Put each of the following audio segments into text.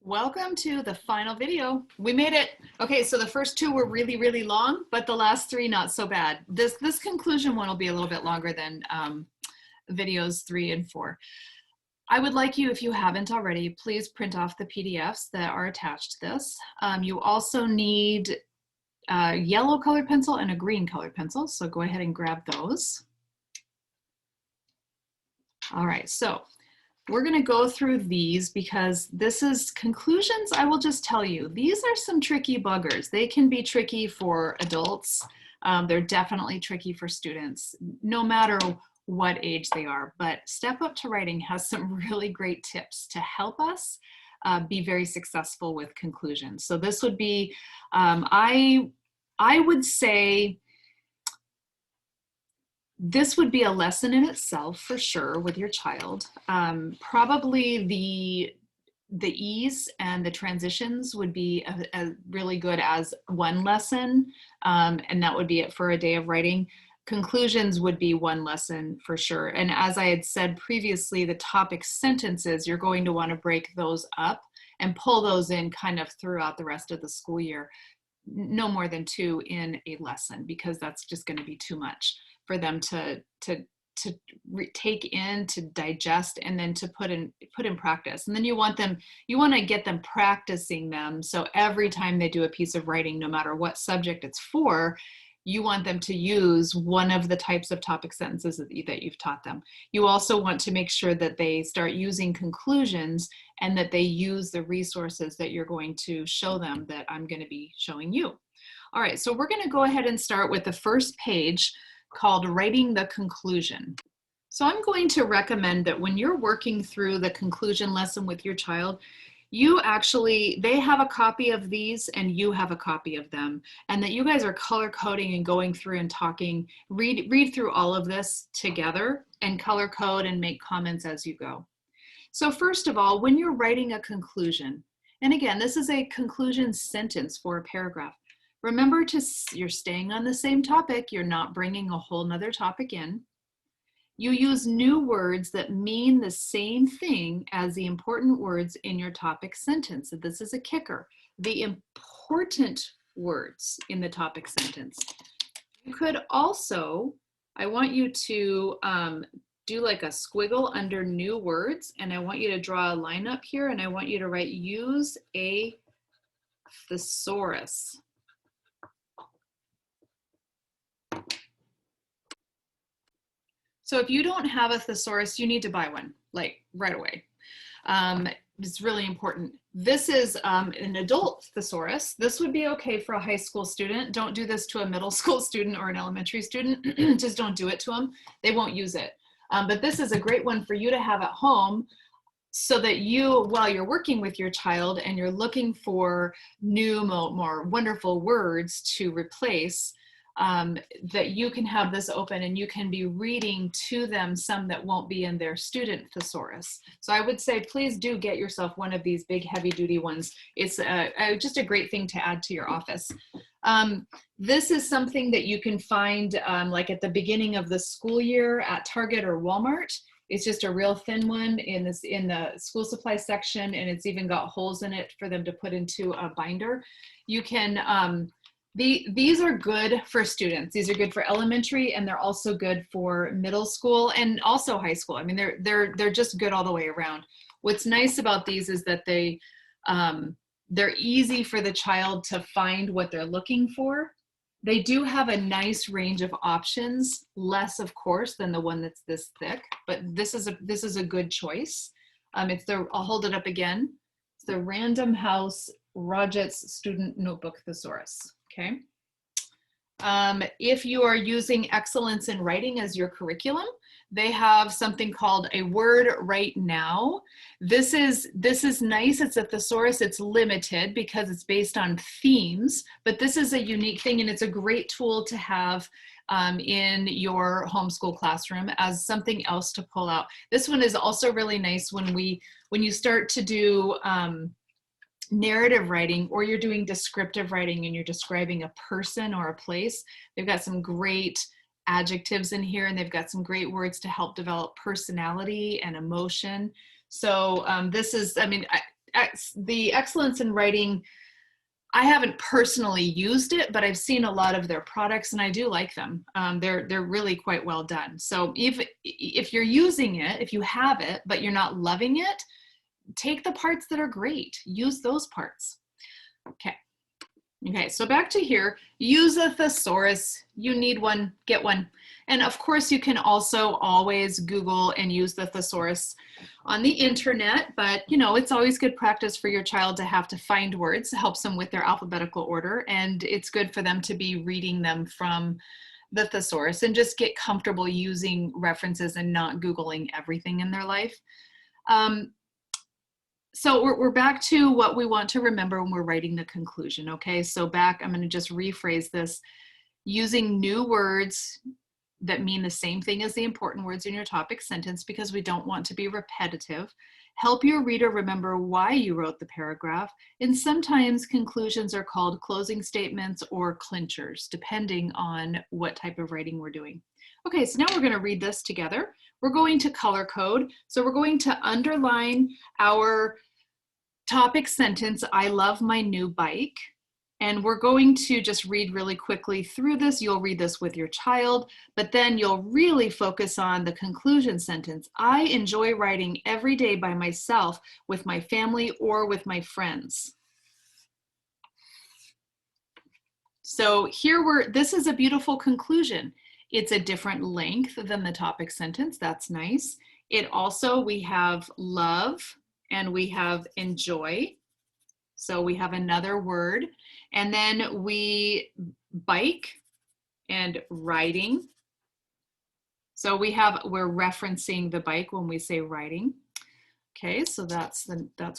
Welcome to the final video. We made it. Okay, so the first two were really, really long, but the last three not so bad. This conclusion one will be a little bit longer than videos 3 and 4. I would like you, if you haven't already, please print off the PDFs that are attached to this. You also need a yellow colored pencil and a green colored pencil, so go ahead and grab those. All right, so we're going to go through these because this is conclusions. I will just tell you, these are some tricky buggers. They can be tricky for adults. They're definitely tricky for students, no matter what age they are. But Step Up to Writing has some really great tips to help us be very successful with conclusions. So this would be, I would say, this would be a lesson in itself for sure with your child. Probably the ease and the transitions would be really good as one lesson, and that would be it for a day of writing. Conclusions would be one lesson for sure. And as I had said previously, the topic sentences, you're going to want to break those up and pull those in kind of throughout the rest of the school year. No more than 2 in a lesson, because that's just going to be too much for them to take in, to digest, and then to put in practice. And then you want to get them practicing them. So every time they do a piece of writing, no matter what subject it's for, you want them to use one of the types of topic sentences that you've taught them. You also want to make sure that they start using conclusions and that they use the resources that you're going to show them that I'm going to be showing you. All right, so we're going to go ahead and start with the first page called Writing the Conclusion. So I'm going to recommend that when you're working through the conclusion lesson with your child, they have a copy of these and you have a copy of them, and that you guys are color coding and going through and talking, read through all of this together and color code and make comments as you go. So first of all, when you're writing a conclusion, and again, this is a conclusion sentence for a paragraph, remember you're staying on the same topic. You're not bringing a whole nother topic in. You use new words that mean the same thing as the important words in your topic sentence. So this is a kicker. The important words in the topic sentence. You could also, I want you to do like a squiggle under new words, and I want you to draw a line up here, and I want you to write use a thesaurus. So if you don't have a thesaurus, you need to buy one, like right away. It's really important. This is an adult thesaurus. This would be okay for a high school student. Don't do this to a middle school student or an elementary student. Just don't do it to them. They won't use it. But this is a great one for you to have at home, so that while you're working with your child and you're looking for new, more wonderful words to replace, that you can have this open and you can be reading to them some that won't be in their student thesaurus. So I would say, please do get yourself one of these big heavy duty ones. It's just a great thing to add to your office. This is something that you can find like at the beginning of the school year at Target or Walmart. It's just a real thin one in the school supply section, and it's even got holes in it for them to put into a binder. You can, these are good for students. These are good for elementary, and they're also good for middle school and also high school. I mean, they're just good all the way around. What's nice about these is that they're easy for the child to find what they're looking for. They do have a nice range of options, less of course than the one that's this thick, but this is a good choice. I'll hold it up again. It's the Random House Roget's Student Notebook Thesaurus. Okay. If you are using Excellence in Writing as your curriculum, they have something called a Word Right Now. This is nice. It's a thesaurus. It's limited because it's based on themes, but this is a unique thing, and it's a great tool to have in your homeschool classroom as something else to pull out. This one is also really nice when you start to do narrative writing, or you're doing descriptive writing and you're describing a person or a place. They've got some great adjectives in here, and they've got some great words to help develop personality and emotion. So this is, I mean, the Excellence in Writing, I haven't personally used it, but I've seen a lot of their products and I do like them. They're really quite well done. So if you're using it, if you have it, but you're not loving it, take the parts that are great. Use those parts. Okay. Okay, so back to here, use a thesaurus. You need one, get one. And of course, you can also always Google and use the thesaurus on the internet, but you know, it's always good practice for your child to have to find words. It helps them with their alphabetical order, and it's good for them to be reading them from the thesaurus and just get comfortable using references and not Googling everything in their life. So we're back to what we want to remember when we're writing the conclusion, okay? So back, I'm gonna just rephrase this. Using new words that mean the same thing as the important words in your topic sentence because we don't want to be repetitive. Help your reader remember why you wrote the paragraph. And sometimes conclusions are called closing statements or clinchers, depending on what type of writing we're doing. Okay, so now we're gonna read this together. We're going to color code. So we're going to underline our topic sentence, I love my new bike. And we're going to just read really quickly through this. You'll read this with your child, but then you'll really focus on the conclusion sentence. I enjoy writing every day by myself, with my family, or with my friends. So here this is a beautiful conclusion. It's a different length than the topic sentence. That's nice. It also, we have love and we have enjoy. So we have another word. And then we bike and riding. So we're referencing the bike when we say riding. Okay, so that's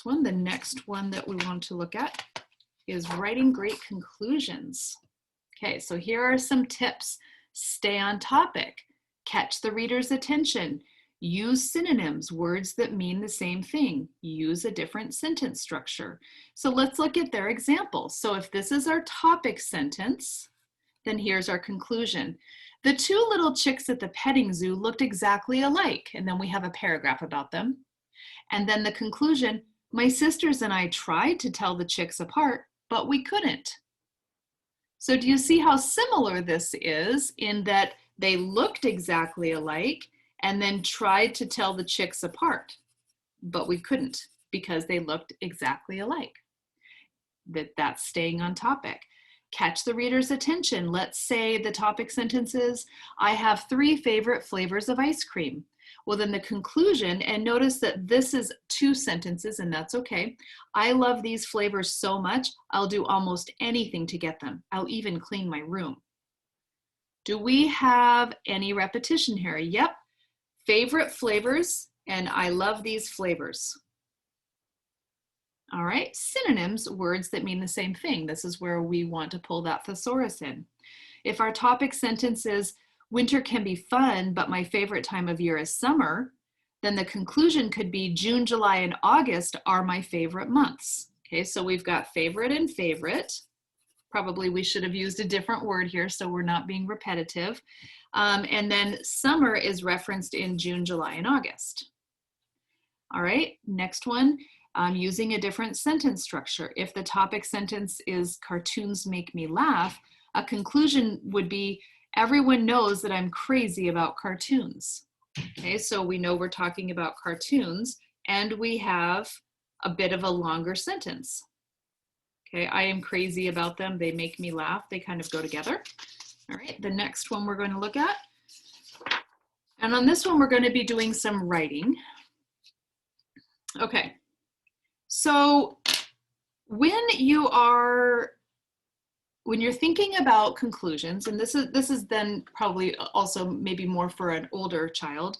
one. The next one that we want to look at is writing great conclusions. Okay, so here are some tips. Stay on topic, catch the reader's attention, use synonyms, words that mean the same thing, use a different sentence structure. So let's look at their examples. So if this is our topic sentence, then here's our conclusion. The two little chicks at the petting zoo looked exactly alike, and then we have a paragraph about them. And then the conclusion, my sisters and I tried to tell the chicks apart, but we couldn't. So do you see how similar this is in that they looked exactly alike and then tried to tell the chicks apart, but we couldn't because they looked exactly alike? That's staying on topic. Catch the reader's attention. Let's say the topic sentence is, I have 3 favorite flavors of ice cream. Well, then the conclusion, and notice that this is 2 sentences and that's okay. I love these flavors so much, I'll do almost anything to get them. I'll even clean my room. Do we have any repetition here? Yep, favorite flavors, and I love these flavors. All right, synonyms, words that mean the same thing. This is where we want to pull that thesaurus in. If our topic sentence is, winter can be fun, but my favorite time of year is summer, then the conclusion could be June, July, and August are my favorite months. Okay, so we've got favorite and favorite. Probably we should have used a different word here so we're not being repetitive. And then summer is referenced in June, July, and August. All right, next one, using a different sentence structure. If the topic sentence is cartoons make me laugh, a conclusion would be, everyone knows that I'm crazy about cartoons. Okay, so we know we're talking about cartoons and we have a bit of a longer sentence. Okay, I am crazy about them. They make me laugh. They kind of go together. All right, the next one we're going to look at. And on this one, we're going to be doing some writing. Okay, so when you're thinking about conclusions, and this is then probably also maybe more for an older child,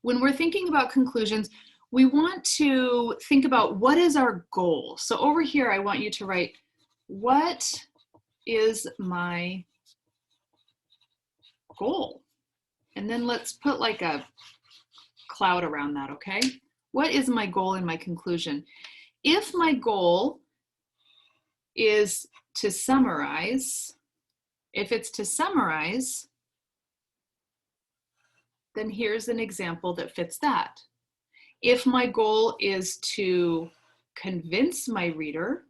when we're thinking about conclusions, we want to think about what is our goal. So over here, I want you to write, what is my goal? And then let's put like a cloud around that, okay? What is my goal in my conclusion? If my goal is to summarize, if it's to summarize, then here's an example that fits that. If my goal is to convince my reader,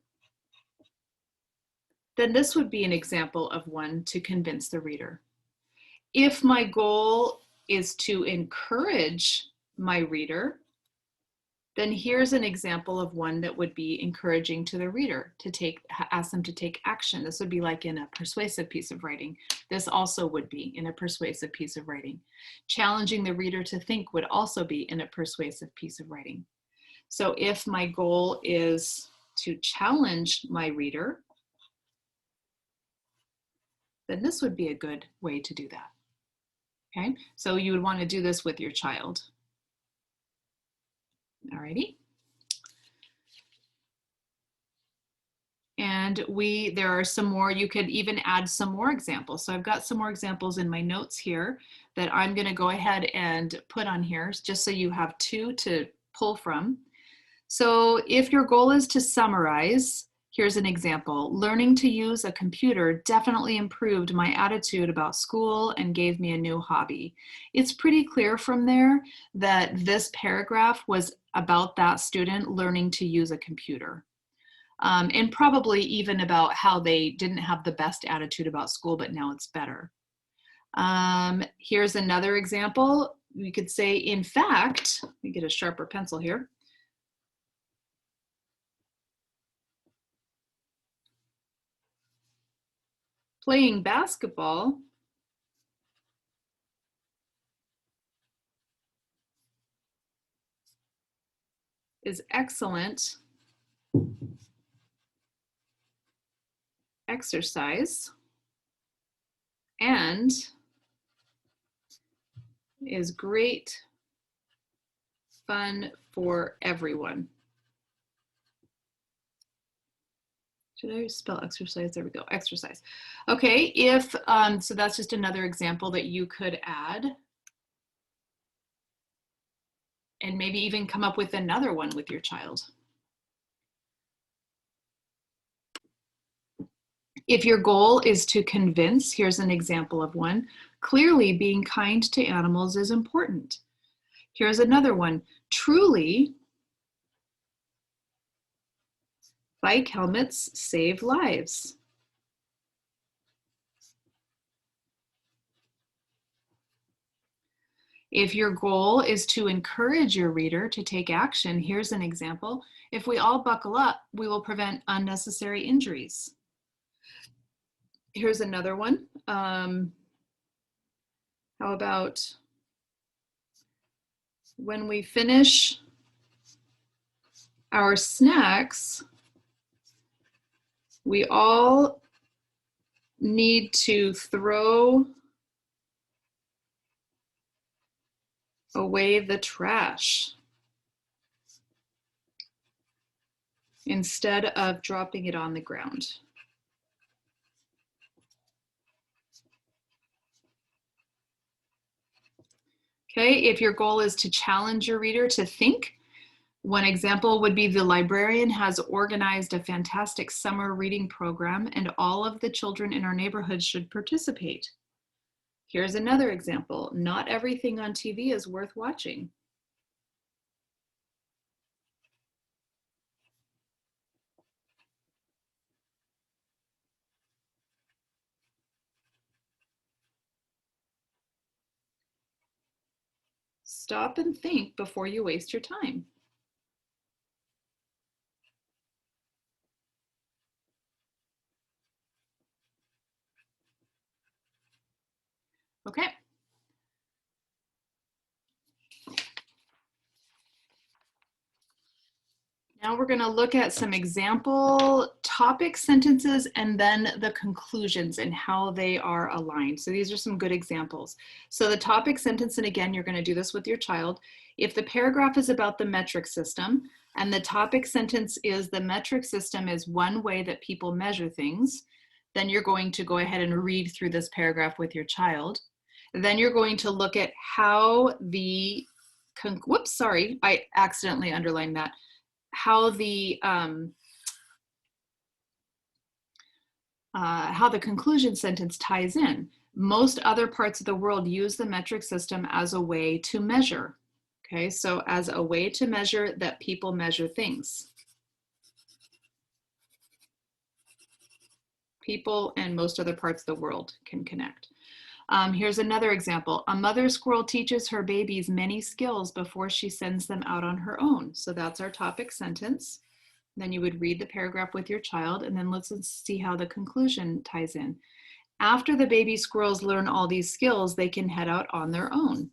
then this would be an example of one to convince the reader. If my goal is to encourage my reader, then here's an example of one that would be encouraging to the reader to ask them to take action. This would be like in a persuasive piece of writing. This also would be in a persuasive piece of writing. Challenging the reader to think would also be in a persuasive piece of writing. So if my goal is to challenge my reader, then this would be a good way to do that. Okay, so you would want to do this with your child. Alrighty. And there are some more, you could even add some more examples. So I've got some more examples in my notes here that I'm going to go ahead and put on here just so you have two to pull from. So if your goal is to summarize, here's an example. Learning to use a computer definitely improved my attitude about school and gave me a new hobby. It's pretty clear from there that this paragraph was about that student learning to use a computer. And probably even about how they didn't have the best attitude about school, but now it's better. Here's another example. We could say, in fact, let me get a sharper pencil here. Playing basketball is excellent exercise and is great fun for everyone. Should I spell exercise? There we go, exercise. Okay, so that's just another example that you could add. And maybe even come up with another one with your child. If your goal is to convince, here's an example of one. Clearly, being kind to animals is important. Here's another one. Truly, bike helmets save lives. If your goal is to encourage your reader to take action, here's an example. If we all buckle up, we will prevent unnecessary injuries. Here's another one. How about when we finish our snacks, we all need to throw away the trash instead of dropping it on the ground. Okay, if your goal is to challenge your reader to think, one example would be the librarian has organized a fantastic summer reading program and all of the children in our neighborhood should participate. Here's another example. Not everything on TV is worth watching. Stop and think before you waste your time. Okay. Now we're going to look at some example topic sentences and then the conclusions and how they are aligned. So these are some good examples. So the topic sentence, and again, you're going to do this with your child. If the paragraph is about the metric system and the topic sentence is the metric system is one way that people measure things, then you're going to go ahead and read through this paragraph with your child. Then you're going to look at how the, whoops, sorry, I accidentally underlined that. How the conclusion sentence ties in. Most other parts of the world use the metric system as a way to measure. Okay, so as a way to measure that people measure things. people and most other parts of the world can connect. Here's another example. A mother squirrel teaches her babies many skills before she sends them out on her own. So that's our topic sentence. Then you would read the paragraph with your child, and then let's see how the conclusion ties in. After the baby squirrels learn all these skills, they can head out on their own.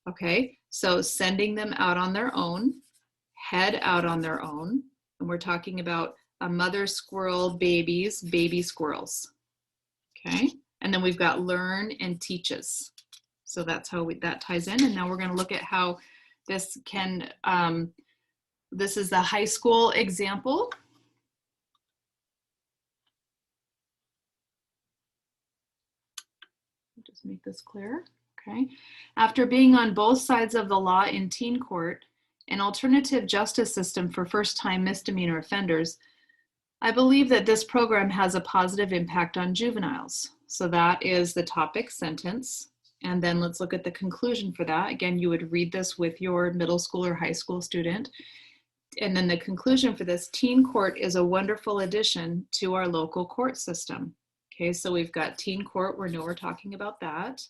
Okay, so sending them out on their own, head out on their own, and we're talking about a mother squirrel babies, baby squirrels. Okay, and then we've got learn and teaches. So that's how that ties in. And now we're going to look at how this can, this is the high school example. Just make this clear. Okay. After being on both sides of the law in teen court, an alternative justice system for first-time misdemeanor offenders, I believe that this program has a positive impact on juveniles. So that is the topic sentence. And then let's look at the conclusion for that. Again, you would read this with your middle school or high school student. And then the conclusion for this, teen court is a wonderful addition to our local court system. Okay, so we've got teen court, we know we're talking about that.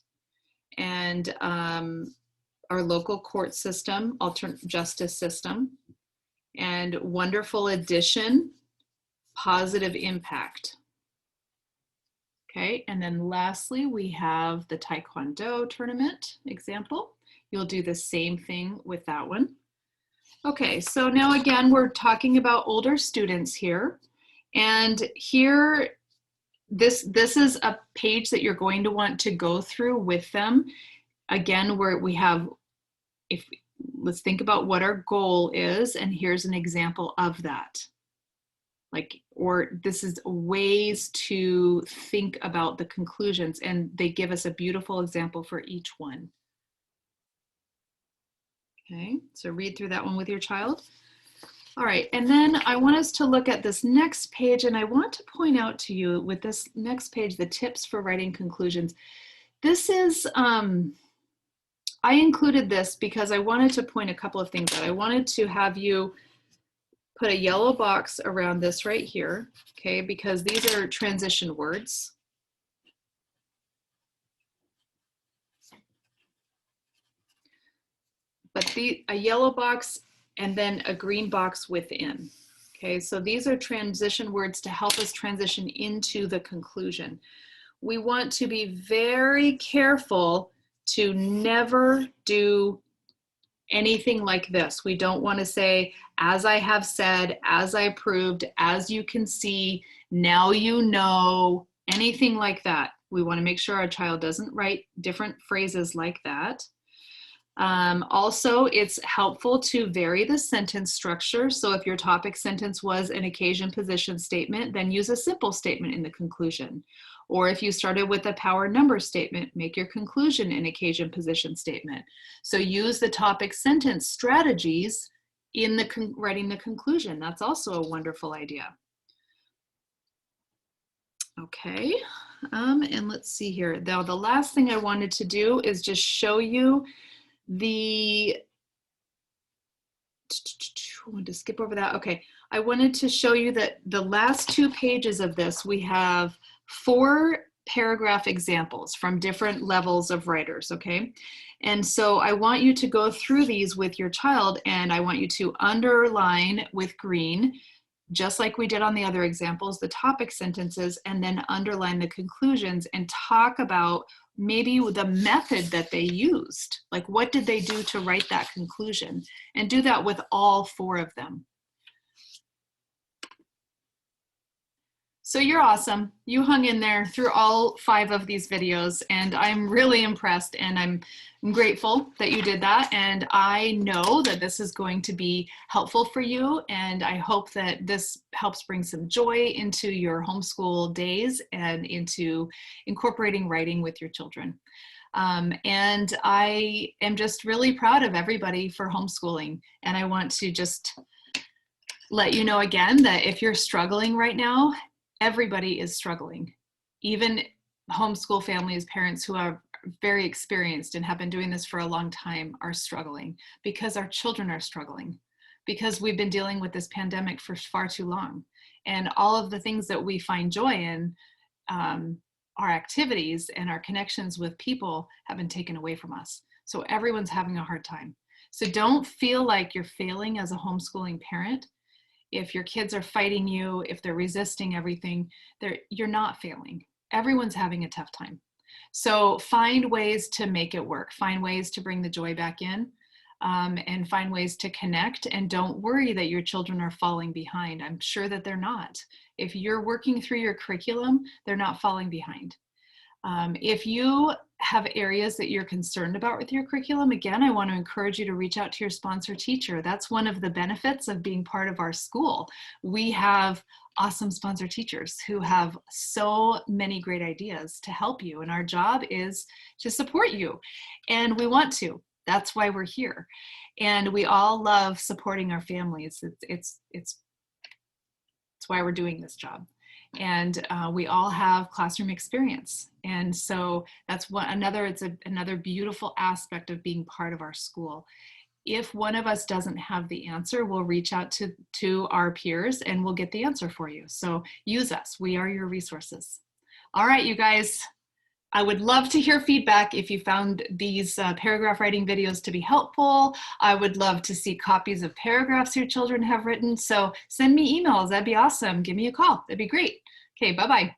And our local court system, alternate justice system, and wonderful addition, positive impact. Okay, and then lastly, we have the Taekwondo tournament example. You'll do the same thing with that one. Okay, so now again, we're talking about older students here. And here, this is a page that you're going to want to go through with them. Again, where we have, let's think about what our goal is, and here's an example of that. Or this is ways to think about the conclusions, and they give us a beautiful example for each one. Okay, so read through that one with your child. All right, and then I want us to look at this next page, and I want to point out to you with this next page, the tips for writing conclusions. This is, I included this because I wanted to point a couple of things out. I wanted to have you put a yellow box around this right here, okay, because these are transition words. But a yellow box and then a green box within. Okay, so these are transition words to help us transition into the conclusion. We want to be very careful to never do anything like this. We don't want to say, as I have said, as I proved, as you can see, now you know, anything like that. We want to make sure our child doesn't write different phrases like that. Also, it's helpful to vary the sentence structure. So if your topic sentence was an occasion position statement, then use a simple statement in the conclusion. Or if you started with a power number statement, make your conclusion an occasion position statement. So use the topic sentence strategies in the writing the conclusion. That's also a wonderful idea. Okay, and let's see here. Now, the last thing I wanted to do is just show you I wanted to skip over that. Okay, I wanted to show you that the last 2 pages of this, we have 4 paragraph examples from different levels of writers, okay? And so I want you to go through these with your child, and I want you to underline with green, just like we did on the other examples, the topic sentences, and then underline the conclusions and talk about maybe the method that they used. Like, what did they do to write that conclusion? And do that with all 4 of them. So you're awesome. You hung in there through all 5 of these videos, and I'm really impressed, and I'm grateful that you did that. And I know that this is going to be helpful for you, and I hope that this helps bring some joy into your homeschool days and into incorporating writing with your children. And I am just really proud of everybody for homeschooling. And I want to just let you know again that if you're struggling right now, everybody is struggling. Even homeschool families, parents who are very experienced and have been doing this for a long time are struggling because our children are struggling, because we've been dealing with this pandemic for far too long. And all of the things that we find joy in, our activities and our connections with people have been taken away from us. So everyone's having a hard time. So don't feel like you're failing as a homeschooling parent. If your kids are fighting you, if they're resisting everything, you're not failing. Everyone's having a tough time. So find ways to make it work. Find ways to bring the joy back in, and find ways to connect. And don't worry that your children are falling behind. I'm sure that they're not. If you're working through your curriculum, they're not falling behind. If you have areas that you're concerned about with your curriculum, again, I want to encourage you to reach out to your sponsor teacher. That's one of the benefits of being part of our school. We have awesome sponsor teachers who have so many great ideas to help you, and our job is to support you, and we want to. That's why we're here. And we all love supporting our families. It's why we're doing this job. And we all have classroom experience. And so that's another beautiful aspect of being part of our school. If one of us doesn't have the answer, we'll reach out to our peers and we'll get the answer for you. So use us. We are your resources. All right, you guys. I would love to hear feedback if you found these paragraph writing videos to be helpful. I would love to see copies of paragraphs your children have written. So send me emails. That'd be awesome. Give me a call. That'd be great. Okay, bye-bye.